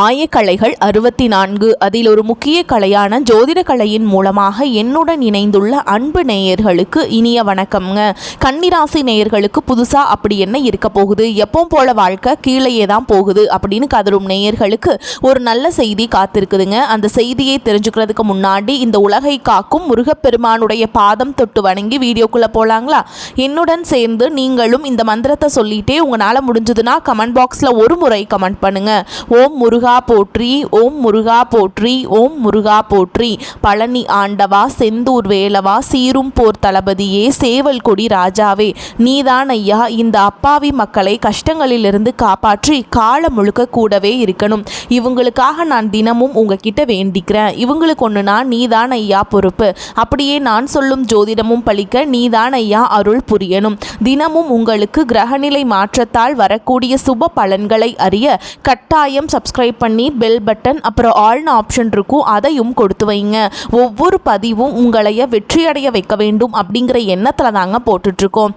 ஆயக்கலைகள் 64 அதில் ஒரு முக்கிய கலையான ஜோதிட கலையின் மூலமாக என்னுடன் இணைந்துள்ள அன்பு நேயர்களுக்கு இனிய வணக்கம்ங்க. கன்னிராசி நேயர்களுக்கு புதுசா அப்படி என்ன இருக்க போகுது, எப்பவும் போல வாழ்க்கை கீழேயே தான் போகுது அப்படின்னு கதரும் நேயர்களுக்கு ஒரு நல்ல செய்தி காத்திருக்குதுங்க. அந்த செய்தியை தெரிஞ்சுக்கிறதுக்கு முன்னாடி இந்த உலகை காக்கும் முருகப்பெருமானுடைய பாதம் தொட்டு வணங்கி வீடியோக்குள்ள போலாங்களா? என்னுடன் சேர்ந்து நீங்களும் இந்த மந்திரத்தை சொல்லிட்டே உங்களால் முடிஞ்சதுன்னா கமெண்ட் பாக்ஸில் ஒரு முறை கமெண்ட் பண்ணுங்க. ஓம் முருகா போற்றி, ஓம் முருகா போற்றி, ஓம் முருகா போற்றி. பழனி ஆண்டவா, செந்தூர் வேலவா, சீரும் போர் தளபதியே, சேவல் கொடி ராஜாவே, நீதான் ஐயா இந்த அப்பாவி மக்களை கஷ்டங்களிலிருந்து காப்பாற்றி காலம் முழுக்க கூடவே இருக்கணும். இவங்களுக்காக நான் தினமும் உங்ககிட்ட வேண்டிக்கிறேன். இவங்களுக்கு ஒன்றுனா நீதான் ஐயா பொறுப்பு. அப்படியே நான் சொல்லும் ஜோதிடமும் பழிக்க நீதான் ஐயா அருள் புரியணும். தினமும் உங்களுக்கு கிரகநிலை மாற்றத்தால் வரக்கூடிய சுப பலன்களை அறிய கட்டாயம் சப்ஸ்கிரைப் பண்ணி பெல் பட்டன் அப்புறம் ஆல்னு ஆப்ஷன் இருக்கும், அதையும் கொடுத்து வைங்க. ஒவ்வொரு பதிவும் உங்களைய வெற்றியடைய வைக்க வேண்டும் அப்படிங்கிற எண்ணத்தில் தாங்க போட்டுட்ருக்கோம்.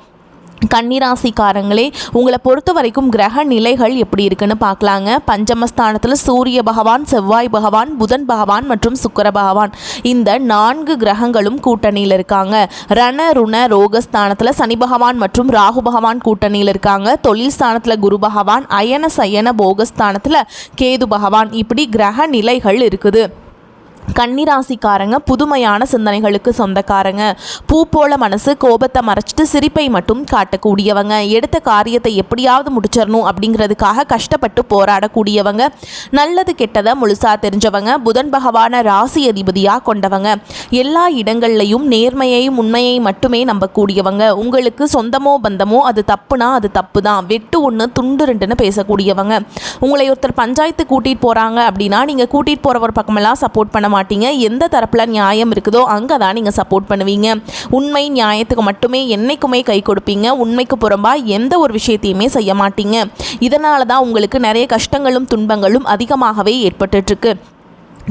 கன்னிராசிக்காரங்களே, உங்களை பொறுத்த வரைக்கும் கிரக நிலைகள் எப்படி இருக்குன்னு பார்க்கலாங்க. பஞ்சமஸ்தானத்தில் சூரிய பகவான், செவ்வாய் பகவான், புதன் பகவான் மற்றும் சுக்கிர பகவான், இந்த 4 கிரகங்களும் கூட்டணியில் இருக்காங்க. ரண ருண ரோகஸ்தானத்தில் சனி பகவான் மற்றும் ராகு பகவான் கூட்டணியில் இருக்காங்க. தொழில் ஸ்தானத்தில் குரு பகவான், அயன சயன போகஸ்தானத்தில் கேது பகவான், இப்படி கிரக நிலைகள் இருக்குது. கன்னிராசிக்காரங்க புதுமையான சிந்தனைகளுக்கு சொந்தக்காரங்க. பூ போல மனசு, கோபத்தை மறைச்சிட்டு சிரிப்பை மட்டும் காட்டக்கூடியவங்க. எடுத்த காரியத்தை எப்படியாவது முடிச்சிடணும் அப்படிங்கிறதுக்காக கஷ்டப்பட்டு போராடக்கூடியவங்க. நல்லது கெட்டதை முழுசா தெரிஞ்சவங்க. புதன் பகவான ராசி அதிபதியாக கொண்டவங்க. எல்லா இடங்கள்லையும் நேர்மையையும் உண்மையை மட்டுமே நம்பக்கூடியவங்க. உங்களுக்கு சொந்தமோ பந்தமோ அது தப்புனா அது தப்பு தான், வெட்டு ஒன்று துண்டு ரெண்டுன்னு பேசக்கூடியவங்க. உங்களை ஒருத்தர் பஞ்சாயத்து கூட்டிகிட்டு போகிறாங்க அப்படின்னா நீங்கள் கூட்டிகிட்டு போகிறவர் பக்கமெல்லாம் சப்போர்ட் பண்ண மாட்டீங்க. எந்த தரப்பில் நியாயம் இருக்குதோ அங்கே தான் நீங்கள் சப்போர்ட் பண்ணுவீங்க. உண்மை நியாயத்துக்கு மட்டுமே என்னைக்குமே கை கொடுப்பீங்க. உண்மைக்கு புறம்பா எந்த ஒரு விஷயத்தையுமே செய்ய மாட்டீங்க. இதனால தான் உங்களுக்கு நிறைய கஷ்டங்களும் துன்பங்களும் அதிகமாகவே ஏற்பட்டுருக்கு.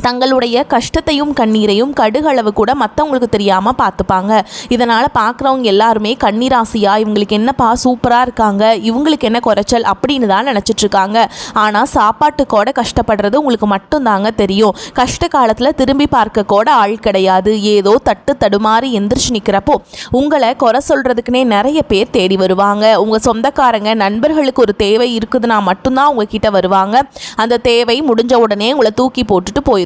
தங்களுடைய கஷ்டத்தையும் கண்ணீரையும் கடுகளவு கூட மற்றவங்களுக்கு தெரியாமல் பார்த்துப்பாங்க. இதனால் பார்க்குறவங்க எல்லாருமே கன்னிராசியாக இவங்களுக்கு என்னப்பா சூப்பராக இருக்காங்க, இவங்களுக்கு என்ன குறைச்சல் அப்படின்னு தான் நினச்சிட்ருக்காங்க. ஆனால் சாப்பாட்டுக்கூட கஷ்டப்படுறது உங்களுக்கு மட்டும்தாங்க தெரியும். கஷ்ட காலத்தில் திரும்பி பார்க்க கூட ஆள் கிடையாது. ஏதோ தட்டு தடுமாறி எந்திரிச்சு நிற்கிறப்போ உங்களை குறை சொல்கிறதுக்குனே நிறைய பேர் தேடி வருவாங்க. உங்கள் சொந்தக்காரங்க நண்பர்களுக்கு ஒரு தேவை இருக்குதுன்னா மட்டும்தான் உங்ககிட்ட வருவாங்க. அந்த தேவை முடிஞ்ச உடனே உங்களை தூக்கி போட்டுட்டு போயிடுவாங்க.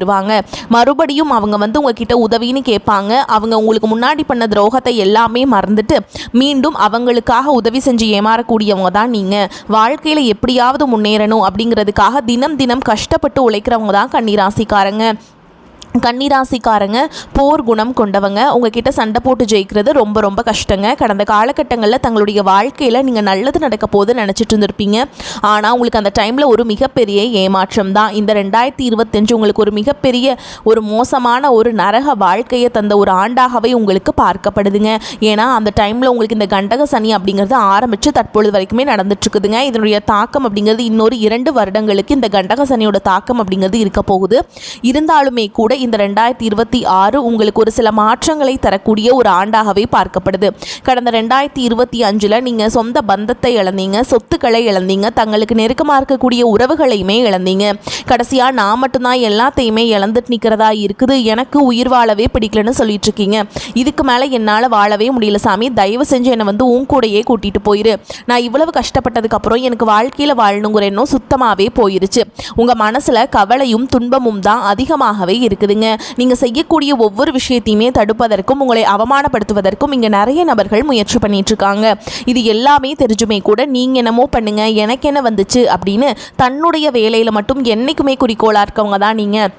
மறுபடியும் அவங்க உங்ககிட்ட உதவின்னு கேட்பாங்க. அவங்க உங்களுக்கு முன்னாடி பண்ண துரோகத்தை எல்லாமே மறந்துட்டு மீண்டும் அவங்களுக்காக உதவி செஞ்சு ஏமாறக்கூடியவங்க தான் நீங்க. வாழ்க்கையில எப்படியாவது முன்னேறணும் அப்படிங்கிறதுக்காக தினம் தினம் கஷ்டப்பட்டு உழைக்கிறவங்க தான் கன்னிராசிக்காரங்க. கன்னிராசிக்காரங்க போர் குணம் கொண்டவங்க. உங்ககிட்ட சண்டை போட்டு ஜெயிக்கிறது ரொம்ப ரொம்ப கஷ்டங்க. கடந்த காலகட்டங்களில் தங்களுடைய வாழ்க்கையில் நீங்கள் நல்லது நடக்க போது நினச்சிட்டு இருந்திருப்பீங்க. ஆனால் உங்களுக்கு அந்த டைமில் ஒரு மிகப்பெரிய ஏமாற்றம் தான். இந்த 2025 உங்களுக்கு ஒரு மிகப்பெரிய ஒரு மோசமான ஒரு நரக வாழ்க்கையை தந்த ஒரு ஆண்டாகவே உங்களுக்கு பார்க்கப்படுதுங்க. ஏன்னா அந்த டைமில் உங்களுக்கு இந்த கண்டக சனி அப்படிங்கிறது ஆரம்பித்து தற்பொழுது வரைக்குமே நடந்துட்டுருக்குதுங்க. இதனுடைய தாக்கம் அப்படிங்கிறது இன்னொரு 2 வருடங்களுக்கு இந்த கண்டக சனியோட தாக்கம் அப்படிங்கிறது இருக்க போகுது. இருந்தாலுமே கூட இந்த 2026 உங்களுக்கு ஒரு சில மாற்றங்களை தரக்கூடிய ஒரு ஆண்டாகவே பார்க்கப்படுது. கடந்த 2025 நீங்கள் சொந்த பந்தத்தை இழந்தீங்க, சொத்துக்களை இழந்தீங்க, தங்களுக்கு நெருக்கமாக இருக்கக்கூடிய உறவுகளையுமே இழந்தீங்க. கடைசியாக நான் மட்டும்தான் எல்லாத்தையுமே இழந்துட்டு நிற்கிறதா இருக்குது, எனக்கு உயிர் வாழவே பிடிக்கலன்னு சொல்லிட்டு இருக்கீங்க. இதுக்கு மேலே என்னால் வாழவே முடியல சாமி, தயவு செஞ்சு என்னை உன் கூடையே கூட்டிகிட்டு போயிரு. நான் இவ்வளவு கஷ்டப்பட்டதுக்கப்புறம் எனக்கு வாழ்க்கையில் வாழணுங்கிற எண்ணம் சுத்தமாகவே போயிருச்சு. உங்கள் மனசில் கவலையும் துன்பமும் தான் அதிகமாகவே இருக்குதுங்க. நீங்கள் செய்யக்கூடிய ஒவ்வொரு விஷயத்தையுமே தடுப்பதற்கும் உங்களை அவமானப்படுத்துவதற்கும் இங்கே நிறைய நபர்கள் முயற்சி பண்ணிட்டு இருக்காங்க. இது எல்லாமே தெரிஞ்சுமே கூட நீங்கள் என்னமோ பண்ணுங்க, எனக்கு என்ன வந்துச்சு அப்படின்னு தன்னுடைய வேலையில் மட்டும் என்னைக்குமே குறிக்கோளாக இருக்கவங்க தான் நீங்கள்.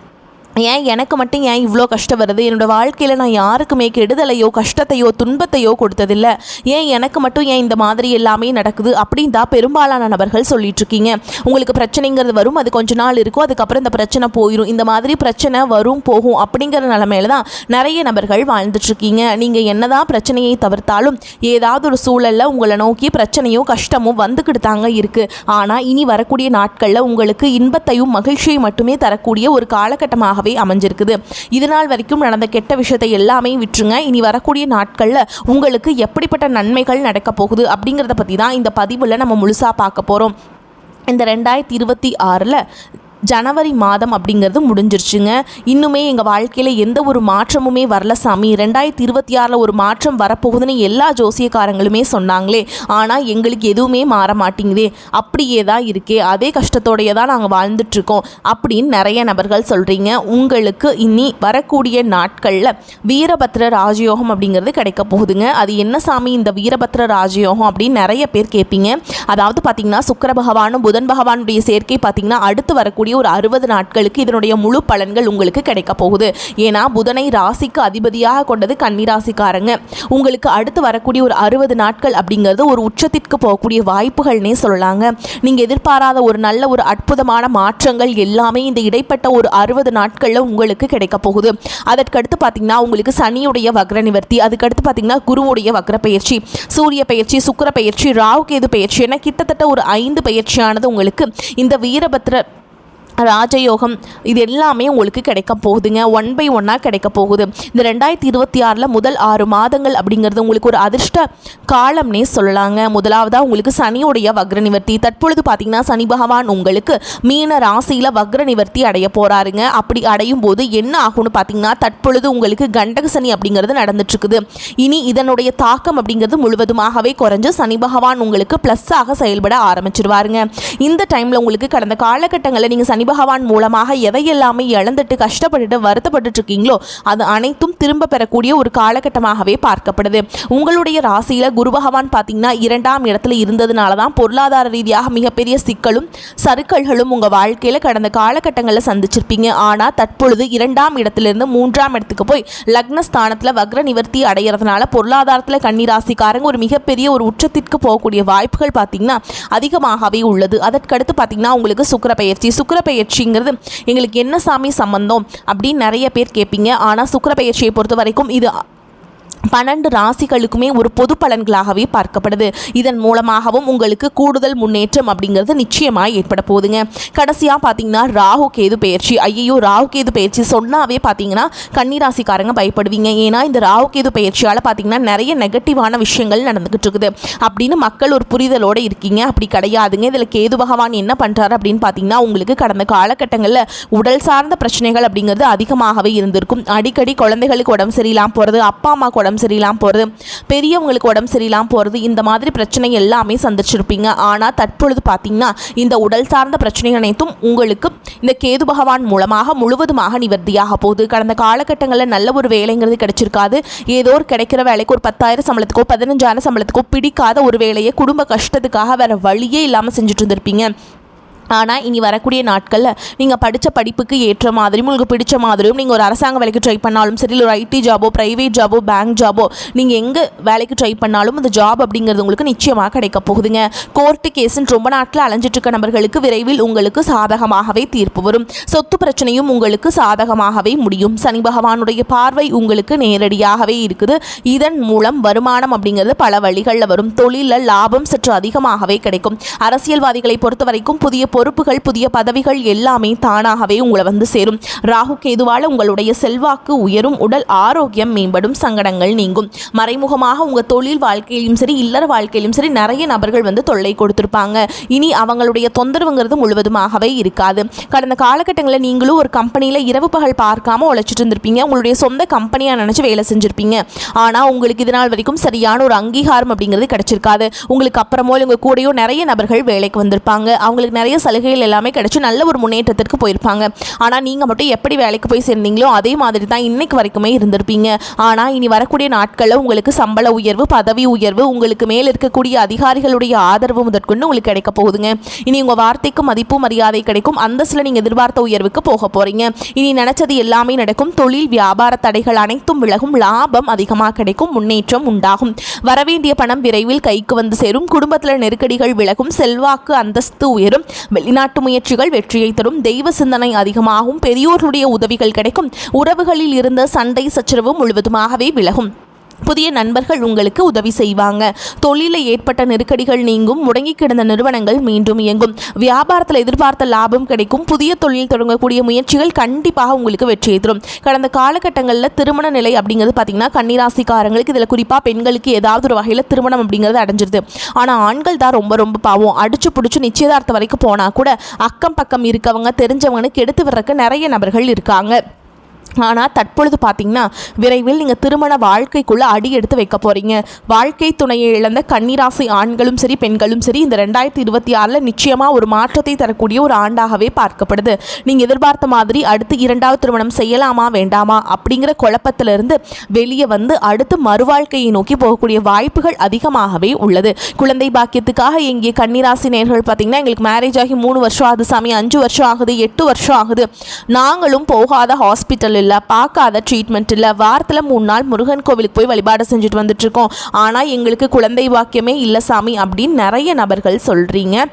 ஏன் எனக்கு மட்டும் ஏன் இவ்வளோ கஷ்டம் வருது, என்னோடய வாழ்க்கையில் நான் யாருக்குமே கெடுதலையோ கஷ்டத்தையோ துன்பத்தையோ கொடுத்ததில்லை, ஏன் எனக்கு மட்டும் ஏன் இந்த மாதிரி எல்லாமே நடக்குது அப்படின்னு தான் பெரும்பாலான நபர்கள் சொல்லிட்டுருக்கீங்க. உங்களுக்கு பிரச்சனைங்கிறது வரும், அது கொஞ்ச நாள் இருக்கும், அதுக்கப்புறம் இந்த பிரச்சனை போயிடும். இந்த மாதிரி பிரச்சனை வரும் போகும் அப்படிங்கிற நிலமையில தான் நிறைய நபர்கள் வாழ்ந்துட்டுருக்கீங்க. நீங்கள் என்னதான் பிரச்சனையை தவிர்த்தாலும் ஏதாவது ஒரு சூழலில் உங்களை நோக்கி பிரச்சனையும் கஷ்டமும் வந்துக்கிட்டு தாங்க இருக்குது. ஆனால் இனி வரக்கூடிய நாட்களில் உங்களுக்கு இன்பத்தையும் மகிழ்ச்சியை மட்டுமே தரக்கூடிய ஒரு காலகட்டமாகவே அமைஞ்சிருக்குது. இதனால் வரைக்கும் நடந்த கெட்ட விஷயத்தை எல்லாமே விட்டுருங்க. இனி வரக்கூடிய நாட்களில் உங்களுக்கு எப்படிப்பட்ட நன்மைகள் நடக்க போகுது அப்படிங்கிறத பற்றி தான் இந்த பதிவில் நம்ம முழுசாக பார்க்க போகிறோம். இந்த 2026 ஜனவரி மாதம் அப்படிங்கிறது முடிஞ்சிருச்சுங்க. இன்னுமே எங்கள் வாழ்க்கையில் எந்த ஒரு மாற்றமுமே வரல சாமி, 2026 ஒரு மாற்றம் வரப்போகுதுன்னு எல்லா ஜோசியக்காரங்களுமே சொன்னாங்களே, ஆனால் எங்களுக்கு எதுவுமே மாற மாட்டேங்குதே, அப்படியே தான் இருக்கே, அதே கஷ்டத்தோடையே தான் நாங்கள் வாழ்ந்துட்டுருக்கோம் அப்படின்னு நிறைய நபர்கள் சொல்கிறீங்க. உங்களுக்கு இனி வரக்கூடிய நாட்களில் வீரபத்ர ராஜயோகம் அப்படிங்கிறது கிடைக்க போகுதுங்க. அது என்ன சாமி இந்த வீரபத்ர ராஜயோகம் அப்படின்னு நிறைய பேர் கேட்பீங்க. அதாவது பார்த்திங்கன்னா சுக்கிர பகவானும் புதன் பகவானுடைய சேர்க்கை பார்த்திங்கன்னா அடுத்து வரக்கூடிய ஒரு 60 நாட்களுக்கு இதனுடைய முழு பலன்கள் உங்களுக்கு கிடைக்க போகுது. ஏன்னா புதனை ராசிக்கு அதிபதியாக கொண்டது கன்னிராசிக்காரங்க. உங்களுக்கு அடுத்து வரக்கூடிய ஒரு 60 நாட்கள் அப்படிங்கிறது ஒரு உச்சத்திற்கு போகக்கூடிய வாய்ப்புகள்னே சொல்லலாங்க. நீங்கள் எதிர்பாராத ஒரு நல்ல ஒரு அற்புதமான மாற்றங்கள் எல்லாமே இந்த இடைப்பட்ட ஒரு 60 நாட்களில் உங்களுக்கு கிடைக்க போகுது. அதற்கடுத்து பார்த்திங்கன்னா உங்களுக்கு சனியுடைய வக்ர நிவர்த்தி, அதுக்கடுத்து பார்த்திங்கன்னா குருவுடைய வக்ர பயிற்சி, சூரிய பயிற்சி, சுக்கிர பயிற்சி, ராகு கேது பயிற்சி என கிட்டத்தட்ட ஒரு 5 பயிற்சியானது உங்களுக்கு இந்த வீரபத்ர ராஜயோகம் இது எல்லாமே உங்களுக்கு கிடைக்க போகுதுங்க. 1 by 1 கிடைக்க போகுது. இந்த 2026 முதல் 6 மாதங்கள் அப்படிங்கிறது உங்களுக்கு ஒரு அதிர்ஷ்ட காலம்னே சொல்லலாங்க. முதலாவதாக உங்களுக்கு சனியுடைய வக்ர நிவர்த்தி. தற்பொழுது பார்த்திங்கன்னா சனி பகவான் உங்களுக்கு மீன ராசியில் வக்ர நிவர்த்தி அடைய போகிறாருங்க. அப்படி அடையும் போது என்ன ஆகும்னு பார்த்திங்கன்னா தற்பொழுது உங்களுக்கு கண்டக சனி அப்படிங்கிறது நடந்துட்டுருக்குது. இனி இதனுடைய தாக்கம் அப்படிங்கிறது முழுவதுமாகவே குறைஞ்சு சனி பகவான் உங்களுக்கு ப்ளஸ்ஸாக செயல்பட ஆரம்பிச்சிருவாருங்க. இந்த டைமில் உங்களுக்கு கடந்த காலகட்டங்களில் நீங்கள் சனி பகவான் மூலமாக எதையெல்லாமே இழந்துட்டு கஷ்டப்பட்டுட்டு வருத்தப்பட்டு இருக்கீங்களோ அது அனைத்தும் திரும்ப பெறக்கூடிய ஒரு காலகட்டமாகவே பார்க்கப்படுது. உங்களுடைய ராசியில குரு பகவான் பார்த்தீங்கன்னா 2ஆம் இடத்துல இருந்ததுனால தான் பொருளாதார ரீதியாக மிகப்பெரிய சிக்கலும் சறுக்கல்களும் உங்க வாழ்க்கையில கடந்த காலகட்டங்களில் சந்திச்சிருப்பீங்க. ஆனால் தற்பொழுது 2ஆம் இடத்திலிருந்து 3ஆம் இடத்துக்கு போய் லக்னஸ்தானத்தில் வக்ர நிவர்த்தி அடைகிறதுனால பொருளாதாரத்தில் கன்னிராசிக்காரங்க ஒரு மிகப்பெரிய ஒரு உச்சத்திற்கு போகக்கூடிய வாய்ப்புகள் பார்த்தீங்கன்னா அதிகமாகவே உள்ளது. அதற்கடுத்து பார்த்தீங்கன்னா உங்களுக்கு சுக்கிர பயிற்சிங்கிறது எங்களுக்கு என்ன சாமி சம்பந்தம் அப்படின்னு நிறைய பேர் கேட்பீங்க. ஆனால் சுக்கிர பயிற்சியை பொறுத்த வரைக்கும் இது 12 ராசிகளுக்குமே ஒரு பொது பலன்களாகவே பார்க்கப்படுது. இதன் மூலமாகவும் உங்களுக்கு கூடுதல் முன்னேற்றம் அப்படிங்கிறது நிச்சயமாக ஏற்பட போகுதுங்க. கடைசியாக பார்த்தீங்கன்னா ராகு கேது பயிற்சி. ஐயோ ராகு கேது பயிற்சி சொன்னாவே பார்த்தீங்கன்னா கன்னிராசிக்காரங்க பயப்படுவீங்க. ஏன்னா இந்த ராகு கேது பயிற்சியால் பார்த்தீங்கன்னா நிறைய நெகட்டிவான விஷயங்கள் நடந்துகிட்டு இருக்குது அப்படின்னு மக்கள் ஒரு புரிதலோடு இருக்கீங்க. அப்படி கிடையாதுங்க. இதில் கேது பகவான் என்ன பண்ணுறாரு அப்படின்னு பார்த்தீங்கன்னா உங்களுக்கு கடந்த காலகட்டங்களில் உடல் சார்ந்த பிரச்சனைகள் அப்படிங்கிறது அதிகமாகவே இருந்திருக்கும். அடிக்கடி குழந்தைகளுக்கு உடம்பு சரியில்லாமல் போகிறது, அப்பா அம்மா உடம்பு சரியில்லாமல் போகிறது, பெரியவங்களுக்கு உடம்பு சரியில்லாமல் போகிறது, இந்த மாதிரி பிரச்சனை எல்லாமே சந்திச்சிருப்பீங்க. ஆனால் தற்பொழுது பார்த்தீங்கன்னா இந்த உடல் சார்ந்த பிரச்சனை அனைத்தும் உங்களுக்கு இந்த கேது பகவான் மூலமாக முழுவதுமாக நிவர்த்தியாக போகுது. கடந்த காலகட்டங்களில் நல்ல ஒரு வேலைங்கிறது கிடைச்சிருக்காது. ஏதோ ஒரு கிடைக்கிற வேலைக்கு ஒரு 10,000 சம்பளத்துக்கோ 15,000 சம்பளத்துக்கோ பிடிக்காத ஒரு வேலையை குடும்ப கஷ்டத்துக்காக வேறு வழியே இல்லாமல் செஞ்சுட்டு இருந்திருப்பீங்க. ஆனால் இனி வரக்கூடிய நாட்களில் நீங்கள் படித்த படிப்புக்கு ஏற்ற மாதிரியும் உங்களுக்கு பிடிச்ச மாதிரியும் நீங்கள் ஒரு அரசாங்க வேலைக்கு ட்ரை பண்ணாலும் சரி, இல்லை ஒரு ஐடி ஜாபோ ப்ரைவேட் ஜாபோ பேங்க் ஜாபோ நீங்கள் எங்கே வேலைக்கு ட்ரை பண்ணாலும் அந்த ஜாப் அப்படிங்கிறது உங்களுக்கு நிச்சயமாக கிடைக்க போகுதுங்க. கோர்ட்டு கேஸுன்னு ரொம்ப நாட்டில் அலைஞ்சிட்ருக்க நபர்களுக்கு விரைவில் உங்களுக்கு சாதகமாகவே தீர்ப்பு வரும். சொத்து பிரச்சனையும் உங்களுக்கு சாதகமாகவே முடியும். சனி பகவானுடைய பார்வை உங்களுக்கு நேரடியாகவே இருக்குது. இதன் மூலம் வருமானம் அப்படிங்கிறது பல வழிகளில் வரும். தொழிலில் லாபம் சற்று அதிகமாகவே கிடைக்கும். அரசியல்வாதிகளை பொறுத்த வரைக்கும் புதிய பொறுப்புகள் புதிய பதவிகள் எல்லாமே தானாகவே உங்களை வந்து சேரும். ராகு கேதுவால உங்களுடைய செல்வாக்கு உயரும், உடல் ஆரோக்கியம் மேம்படும், சங்கடங்கள் நீங்கும். மறைமுகமாக உங்கள் தொழில் வாழ்க்கையிலும் சரி இல்லற வாழ்க்கையிலும் சரி நிறைய நபர்கள் வந்து தொல்லை கொடுத்துருப்பாங்க. இனி அவங்களுடைய தொந்தரவுங்கிறது முழுவதுமாகவே இருக்காது. கடந்த காலகட்டங்களில் நீங்களும் ஒரு கம்பெனியில் இரவு பகல் பார்க்காம உழைச்சிட்டு இருந்திருப்பீங்க. உங்களுடைய சொந்த கம்பெனியாக நினச்சி வேலை செஞ்சுருப்பீங்க. ஆனால் உங்களுக்கு இதனால் வரைக்கும் சரியான ஒரு அங்கீகாரம் அப்படிங்கிறது கிடைச்சிருக்காது. உங்களுக்கு அப்புறமோ உங்கள் கூடயோ நிறைய நபர்கள் வேலைக்கு வந்திருப்பாங்க. அவங்களுக்கு நிறைய சலுகைகள் எல்லாமே கிடைச்சி நல்ல ஒரு முன்னேற்றத்திற்கு போயிருப்பாங்க. ஆனால் நீங்கள் மட்டும் எப்படி வேலைக்கு போய் சேர்ந்தீங்களோ அதே மாதிரி தான் இன்னைக்கு வரைக்குமே இருந்திருப்பீங்க. ஆனால் இனி வரக்கூடிய நாட்களில் உங்களுக்கு சம்பள உயர்வு, பதவி உயர்வு, உங்களுக்கு மேல் இருக்கக்கூடிய அதிகாரிகளுடைய ஆதரவு முதற்கொண்டு உங்களுக்கு கிடைக்க போகுதுங்க. இனி உங்கள் வார்த்தைக்கு மதிப்பு மரியாதை கிடைக்கும். அந்தஸ்தில் நீங்கள் எதிர்பார்த்த உயர்வுக்கு போக போகிறீங்க. இனி நினைச்சது எல்லாமே நடக்கும். தொழில் வியாபார தடைகள் அனைத்தும் விலகும். லாபம் அதிகமாக கிடைக்கும். முன்னேற்றம் உண்டாகும். வரவேண்டிய பணம் விரைவில் கைக்கு வந்து சேரும். குடும்பத்தில் நெருக்கடிகள் விலகும். செல்வாக்கு அந்தஸ்து உயரும். வெளிநாட்டு முயற்சிகள் வெற்றியை தரும். தெய்வ சிந்தனை அதிகமாகும். பெரியோர்களுடைய உதவிகள் கிடைக்கும். உறவுகளில் இருந்த சண்டை சச்சரவு முழுவதுமாகவே விலகும். புதிய நண்பர்கள் உங்களுக்கு உதவி செய்வாங்க. தொழிலில் ஏற்பட்ட நெருக்கடிகள் நீங்கும். முடங்கி கிடந்த நிறுவனங்கள் மீண்டும் இயங்கும். வியாபாரத்தில் எதிர்பார்த்த லாபம் கிடைக்கும். புதிய தொழில் தொடங்கக்கூடிய முயற்சிகள் கண்டிப்பாக உங்களுக்கு வெற்றியை தரும். கடந்த காலகட்டங்களில் திருமண நிலை அப்படிங்கிறது பார்த்தீங்கன்னா கன்னிராசிக்காரங்களுக்கு, இதில் குறிப்பாக பெண்களுக்கு ஏதாவது ஒரு வகையில் திருமணம் அப்படிங்கிறது அடைஞ்சிருது. ஆனால் ஆண்கள் தான் ரொம்ப ரொம்ப பாவம். அடிச்சு பிடிச்சி நிச்சயதார்த்தம் வரைக்கும் போனால் கூட அக்கம் பக்கம் இருக்கவங்க தெரிஞ்சவங்களுக்கு எடுத்து வர்றதுக்கு நிறைய நபர்கள் இருக்காங்க. ஆனால் தற்பொழுது பார்த்தீங்கன்னா விரைவில் நீங்கள் திருமண வாழ்க்கைக்குள்ளே அடி எடுத்து வைக்க போகிறீங்க. வாழ்க்கை துணையை இழந்த கன்னிராசி ஆண்களும் சரி பெண்களும் சரி இந்த 2026 நிச்சயமாக ஒரு மாற்றத்தை தரக்கூடிய ஒரு ஆண்டாகவே பார்க்கப்படுது. நீங்கள் எதிர்பார்த்த மாதிரி அடுத்து 2வது திருமணம் செய்யலாமா வேண்டாமா அப்படிங்கிற குழப்பத்திலிருந்து வெளியே வந்து அடுத்து மறுவாழ்க்கையை நோக்கி போகக்கூடிய வாய்ப்புகள் அதிகமாகவே உள்ளது. குழந்தை பாக்கியத்துக்காக எங்கே கன்னிராசி நேயர்கள் பார்த்தீங்கன்னா எங்களுக்கு மேரேஜ் ஆகி 3 வருஷம் ஆகுது சாமி, 5 வருஷம் ஆகுது, 8 வருஷம் ஆகுது, நாங்களும் போகாத ஹாஸ்பிட்டல் இல்லை, பார்க்காத ட்ரீட்மெண்ட் இல்லை, வாரத்தில் 3 நாள் முருகன் கோவிலுக்கு போய் வழிபாடு செஞ்சுட்டு வந்துட்டுருக்கோம், ஆனால் எங்களுக்கு குழந்தை பாக்கியமே இல்லை சாமி அப்படின்னு நிறைய நபர்கள் சொல்கிறீங்க.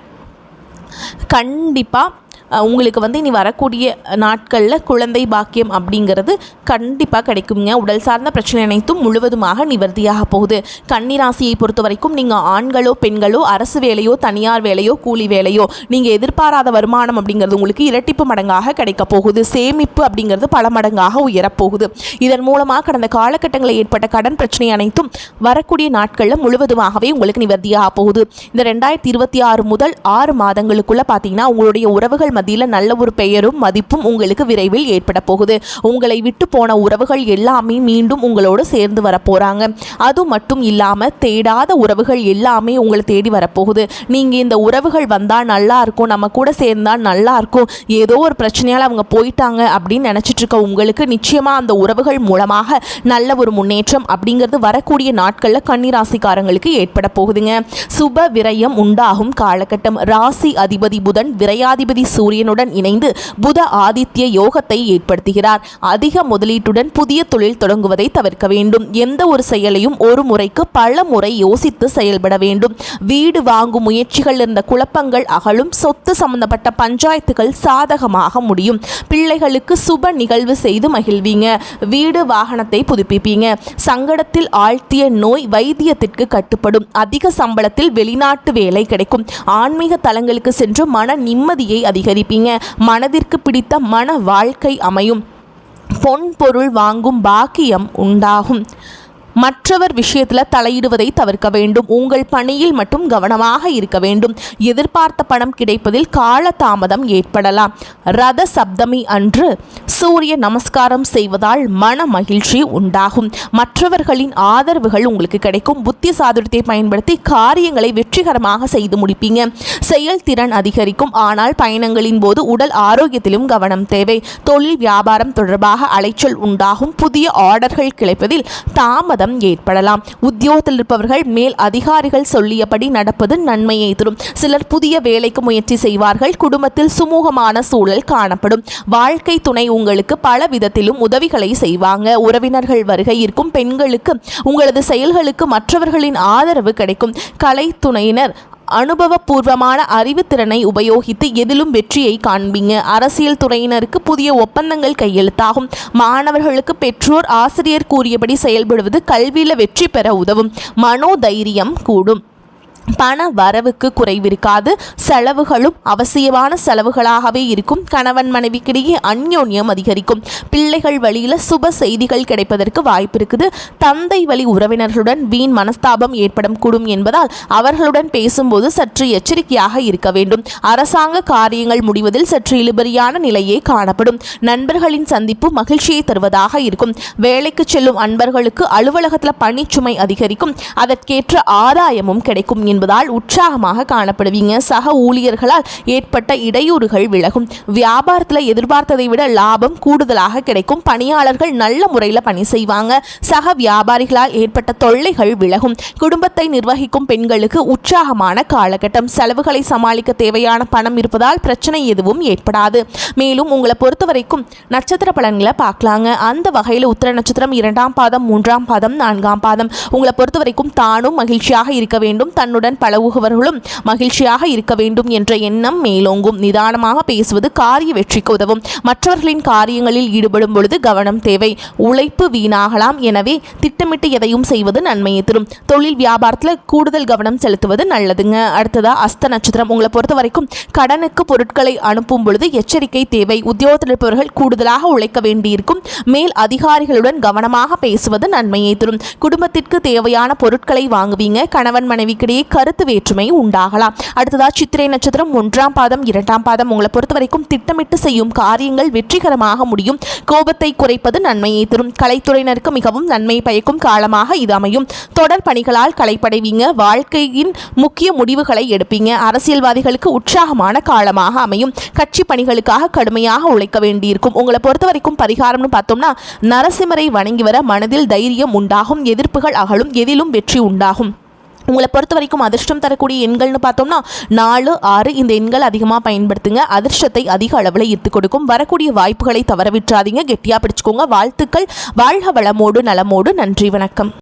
கண்டிப்பாக உங்களுக்கு வந்து இனி வரக்கூடிய நாட்களில் குழந்தை பாக்கியம் அப்படிங்கிறது கண்டிப்பாக கிடைக்குங்க. உடல் சார்ந்த பிரச்சனை அனைத்தும் முழுவதுமாக நிவர்த்தியாக போகுது. கன்னிராசியை பொறுத்த வரைக்கும் நீங்கள் ஆண்களோ பெண்களோ அரசு வேலையோ தனியார் வேலையோ கூலி வேலையோ நீங்கள் எதிர்பாராத வருமானம் அப்படிங்கிறது உங்களுக்கு இரட்டிப்பு மடங்காக கிடைக்க போகுது. சேமிப்பு அப்படிங்கிறது பல மடங்காக உயரப்போகுது. இதன் மூலமாக கடந்த காலகட்டங்களில் ஏற்பட்ட கடன் பிரச்சனை அனைத்தும் வரக்கூடிய நாட்களில் முழுவதுமாகவே உங்களுக்கு நிவர்த்தியாக போகுது. இந்த 2026 முதல் 6 மாதங்களுக்குள்ளே பார்த்தீங்கன்னா உங்களுடைய உறவுகள் மத்தியில் நல்ல ஒரு பெயரும் மதிப்பும் உங்களுக்கு விரைவில் ஏற்பட போகுது. உங்களை விட்டு போன உறவுகள் எல்லாமே மீண்டும் உங்களோடு சேர்ந்து வரப்போகிறாங்க. அது மட்டும் இல்லாமல் தேடாத உறவுகள் எல்லாமே உங்களை தேடி வரப்போகுது. நீங்கள் இந்த உறவுகள் வந்தால் நல்லா இருக்கும், நம்ம கூட சேர்ந்தால் நல்லா இருக்கும், ஏதோ ஒரு பிரச்சனையால் அவங்க போயிட்டாங்க அப்படின்னு நினச்சிட்டு இருக்க உங்களுக்கு நிச்சயமாக அந்த உறவுகள் மூலமாக நல்ல ஒரு முன்னேற்றம் அப்படிங்கிறது வரக்கூடிய நாட்களில் கன்னிராசிக்காரங்களுக்கு ஏற்பட போகுதுங்க. சுப விரயம் உண்டாகும் காலகட்டம். ராசி அதிபதி புதன் விரையாதிபதி சூரியனுடன் இணைந்து புத ஆதித்ய யோகத்தை ஏற்படுத்துகிறார். அதிக முதலீட்டுடன் புதிய தொழில் தொடங்குவதை தவிர்க்க வேண்டும். எந்த ஒரு செயலையும் ஒரு முறைக்கு பல முறை யோசித்து செயல்பட வேண்டும். வீடு வாங்கும் முயற்சிகள் இருந்த குழப்பங்கள் அகலும். சொத்து சம்பந்தப்பட்ட பஞ்சாயத்துகள் சாதகமாக முடியும். பிள்ளைகளுக்கு சுப நிகழ்வு செய்து மகிழ்வீங்க. வீடு வாகனத்தை புதுப்பிப்பீங்க. சங்கடத்தில் ஆழ்த்திய நோய் வைத்தியத்திற்கு கட்டுப்படும். அதிக சம்பளத்தில் வெளிநாட்டு வேலை கிடைக்கும். ஆன்மீக தலங்களுக்கு சென்று மன நிம்மதியை அதிகரிப்பீங்க. மனதிற்கு பிடித்த மன வாழ்க்கை அமையும். பொன் பொருள் வாங்கும் பாக்கியம் உண்டாகும். மற்றவர் விஷயத்தில் தலையிடுவதை தவிர்க்க வேண்டும். உங்கள் பணியில் மட்டும் கவனமாக இருக்க வேண்டும். எதிர்பார்த்த பணம் கிடைப்பதில் காலதாமதம் ஏற்படலாம். ரத சப்தமி அன்று சூரிய நமஸ்காரம் செய்வதால் மன மகிழ்ச்சி உண்டாகும். மற்றவர்களின் ஆதரவுகள் உங்களுக்கு கிடைக்கும். புத்தி சாதுரியத்தை பயன்படுத்தி காரியங்களை வெற்றிகரமாக செய்து முடிப்பீங்க. செயல்திறன் அதிகரிக்கும். ஆனால் பயணங்களின் போது உடல் ஆரோக்கியத்திலும் கவனம் தேவை. தொழில் வியாபாரம் தொடர்பாக அலைச்சல் உண்டாகும். புதிய ஆர்டர்கள் கிடைப்பதில் தாமதம் ஏற்படலாம். உத்தியோகத்தில் இருப்பவர்கள் மேல் அதிகாரிகள் சொல்லியபடி நடப்பது நன்மையை தரும். சிலர் புதிய வேலைக்கு முயற்சி செய்வார்கள். குடும்பத்தில் சுமூகமான சூழல் காணப்படும். வாழ்க்கை துணை உங்களுக்கு பல விதத்திலும் உதவிகளை செய்வாங்க. உறவினர்கள் வருகை இருக்கும். பெண்களுக்கு உங்களது செயல்களுக்கு மற்றவர்களின் ஆதரவு கிடைக்கும். கலை துணையினர் அனுபவபூர்வமான அறிவுத்திறனை உபயோகித்து எதிலும் வெற்றியை காண்பீங்க. அரசியல் துறையினருக்கு புதிய ஒப்பந்தங்கள் கையெழுத்தாகும். மாணவர்களுக்கு பெற்றோர் ஆசிரியர் கூறியபடி செயல்படுவது கல்வியில் வெற்றி பெற உதவும். மனோதைரியம் கூடும். பண வரவுக்கு குறைவிருக்காது. செலவுகளும் அவசியமான செலவுகளாகவே இருக்கும். கணவன் மனைவிக்கிடையே அந்யோன்யம் அதிகரிக்கும். பிள்ளைகள் வழியில் சுப செய்திகள் கிடைப்பதற்கு வாய்ப்பு இருக்குது. தந்தை வழி உறவினர்களுடன் வீண் மனஸ்தாபம் ஏற்படும் கூடும் என்பதால் அவர்களுடன் பேசும்போது சற்று எச்சரிக்கையாக இருக்க வேண்டும். அரசாங்க காரியங்கள் முடிவதில் சற்று இழுபறியான நிலையே காணப்படும். நண்பர்களின் சந்திப்பு மகிழ்ச்சியை தருவதாக இருக்கும். வேலைக்கு செல்லும் அன்பர்களுக்கு அலுவலகத்தில் பணிச்சுமை அதிகரிக்கும். அதற்கேற்ற ஆதாயமும் கிடைக்கும் என்பதால் உற்சாகமாக காணப்படுவீங்க. சக ஊழியர்களால் ஏற்பட்ட இடையூறுகள் விலகும். வியாபாரத்தில் எதிர்பார்த்ததை விட லாபம் கூடுதலாக கிடைக்கும். பணியாளர்கள் நல்ல முறையில் பணி செய்வாங்க. சக வியாபாரிகளால் ஏற்பட்ட தொல்லைகள் விலகும். குடும்பத்தை நிர்வகிக்கும் பெண்களுக்கு உற்சாகமான காலகட்டம். செலவுகளை சமாளிக்க தேவையான பணம் இருப்பதால் பிரச்சனை எதுவும் ஏற்படாது. மேலும் உங்களை பொறுத்த வரைக்கும் நட்சத்திர பலன்களை பார்க்கலாங்க. அந்த வகையில் உத்திர நட்சத்திரம் 2ஆம் பாதம் 3ஆம் பாதம் 4ஆம் பாதம் உங்களை பொறுத்த வரைக்கும் தானும் மகிழ்ச்சியாக இருக்க வேண்டும். தன்னுடன் உங்களுடன் பழகுபவர்களும் மகிழ்ச்சியாக இருக்க வேண்டும் என்ற எண்ணம் மேலோங்கும். நிதானமாக பேசுவது காரிய வெற்றிக்கு உதவும். மற்றவர்களின் காரியங்களில் ஈடுபடும் பொழுது கவனம் தேவை. உழைப்பு வீணாகலாம், எனவே திட்டமிட்டு எதையும் செய்வது நன்மையை தரும். தொழில் வியாபாரத்தில் கூடுதல் கவனம் செலுத்துவது நல்லதுங்க. அடுத்ததா அஸ்த நட்சத்திரம். உங்களை பொறுத்த வரைக்கும் கடனுக்கு பொருட்களை அனுப்பும் பொழுது எச்சரிக்கை தேவை. உத்தியோகத்தில் இருப்பவர்கள் கூடுதலாக உழைக்க வேண்டியிருக்கும். மேல் அதிகாரிகளுடன் கவனமாக பேசுவது நன்மையை தரும். குடும்பத்திற்கு தேவையான பொருட்களை வாங்குவீங்க. கணவன் மனைவிக்கிடையே கருத்து வேற்றுமை உண்டாகலாம். அடுத்ததா சித்திரை நட்சத்திரம். 1ஆம் பாதம் 2ஆம் பாதம். உங்களை பொறுத்த வரைக்கும் திட்டமிட்டு செய்யும் காரியங்கள் வெற்றிகரமாக முடியும். கோபத்தை குறைப்பது நன்மையை தரும். கலைத்துறையினருக்கு மிகவும் நன்மை பயக்கும் காலமாக இது அமையும். தொடர் பணிகளால் களைப்படைவீங்க. வாழ்க்கையின் முக்கிய முடிவுகளை எடுப்பீங்க. அரசியல்வாதிகளுக்கு உற்சாகமான காலமாக அமையும். கட்சி பணிகளுக்காக கடுமையாக உழைக்க வேண்டியிருக்கும். உங்களை பொறுத்த வரைக்கும் பரிகாரம்னு பார்த்தோம்னா நரசிம்மரை வணங்கி வர மனதில் தைரியம் உண்டாகும். எதிர்ப்புகள் அகலும். எதிலும் வெற்றி உண்டாகும். உங்களை பொறுத்த வரைக்கும் அதிர்ஷ்டம் தரக்கூடிய எண்கள்னு பார்த்தோம்னா 4, 6 இந்த எண்கள் அதிகமாக பயன்படுத்துங்க. அதிர்ஷ்டத்தை அதிக அளவில் ஈர்த்து கொடுக்கும். வரக்கூடிய வாய்ப்புகளை தவற விட்டுறாதீங்க. கெட்டியாக பிடிச்சுக்கோங்க. வாழ்த்துக்கள். வாழ்க வளமோடு நலமோடு. நன்றி, வணக்கம்.